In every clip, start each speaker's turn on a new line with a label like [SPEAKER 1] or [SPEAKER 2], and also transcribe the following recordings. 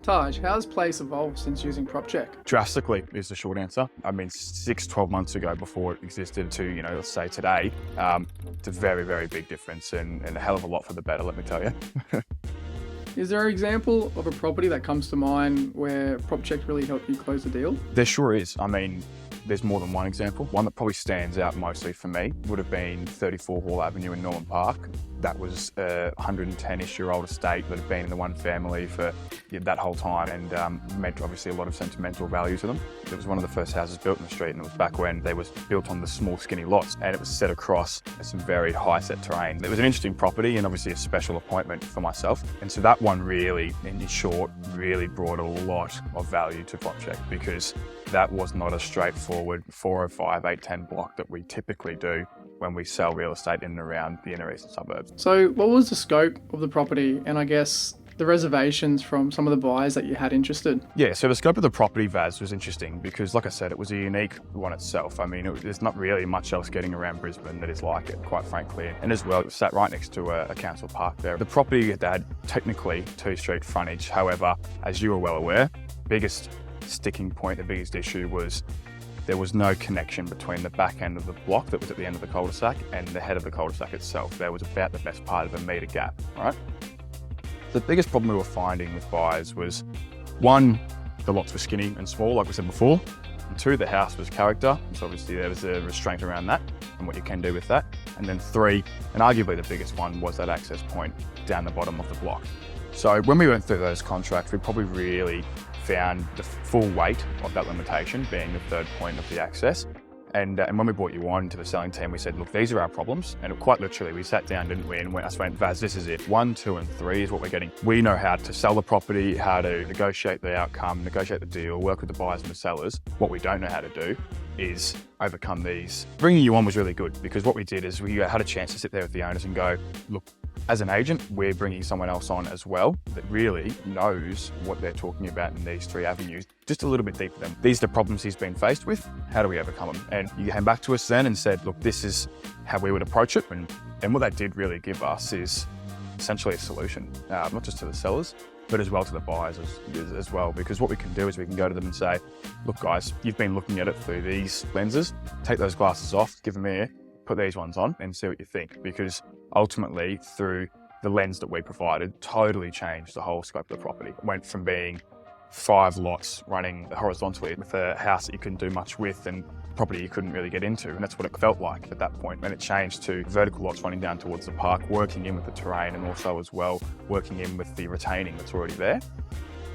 [SPEAKER 1] Taj, how has place evolved since using PropCheck?
[SPEAKER 2] Drastically is the short answer. I mean, 12 months ago before it existed to, let's say today, it's a very, very big difference and a hell of a lot for the better, let me tell you.
[SPEAKER 1] Is there an example of a property that comes to mind where PropCheck really helped you close the deal?
[SPEAKER 2] There sure is. I mean, there's more than one example. One that probably stands out mostly for me would have been 34 Hall Avenue in Norman Park. That was a 110-ish-year-old estate that had been in the one family for that whole time and meant obviously a lot of sentimental value to them. It was one of the first houses built in the street, and it was back when they was built on the small skinny lots, and it was set across some very high set terrain. It was an interesting property and obviously a special appointment for myself. And so that one really, in short, really brought a lot of value to PropCheck because that was not a straightforward 405, 810 block that we typically do when we sell real estate in and around the inner eastern suburbs.
[SPEAKER 1] So what was the scope of the property and I guess the reservations from some of the buyers that you had interested?
[SPEAKER 2] Yeah, so the scope of the property, Vaz, was interesting because, like I said, it was a unique one itself. I mean, there's not really much else getting around Brisbane that is like it, quite frankly. And as well, it sat right next to a council park there. The property had technically 2-street frontage. However, as you are well aware, biggest sticking point, the biggest issue was there was no connection between the back end of the block that was at the end of the cul-de-sac and the head of the cul-de-sac itself. There was about the best part of a metre gap, right? The biggest problem we were finding with buyers was, one, the lots were skinny and small, like we said before, and two, the house was character, so obviously there was a restraint around that and what you can do with that. And then three, and arguably the biggest one, was that access point down the bottom of the block. So when we went through those contracts, we probably really found the full weight of that limitation being the third point of the access. And when we brought you on to the selling team, we said, look, these are our problems. And quite literally, we sat down, didn't we? And I went, Vaz, this is it. 1, 2, and 3 is what we're getting. We know how to sell the property, how to negotiate the outcome, negotiate the deal, work with the buyers and the sellers. What we don't know how to do is overcome these. Bringing you on was really good because what we did is we had a chance to sit there with the owners and go, look, as an agent, we're bringing someone else on as well that really knows what they're talking about in these 3 avenues, just a little bit deeper than these are the problems he's been faced with. How do we overcome them? And you came back to us then and said, look, this is how we would approach it. And what that did really give us is essentially a solution, not just to the sellers, but as well to the buyers as well. Because what we can do is we can go to them and say, look, guys, you've been looking at it through these lenses. Take those glasses off, give them here, put these ones on and see what you think. Because ultimately, through the lens that we provided, totally changed the whole scope of the property. It went from being 5 lots running horizontally with a house that you couldn't do much with and property you couldn't really get into. And that's what it felt like at that point. And it changed to vertical lots running down towards the park, working in with the terrain and also as well, working in with the retaining that's already there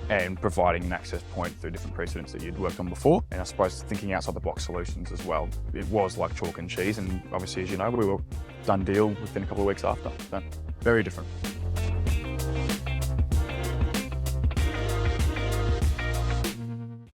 [SPEAKER 2] and providing an access point through different precedents that you'd worked on before. And I suppose thinking outside the box solutions as well. It was like chalk and cheese. And obviously, as you know, we were done deal within a couple of weeks after. So very different.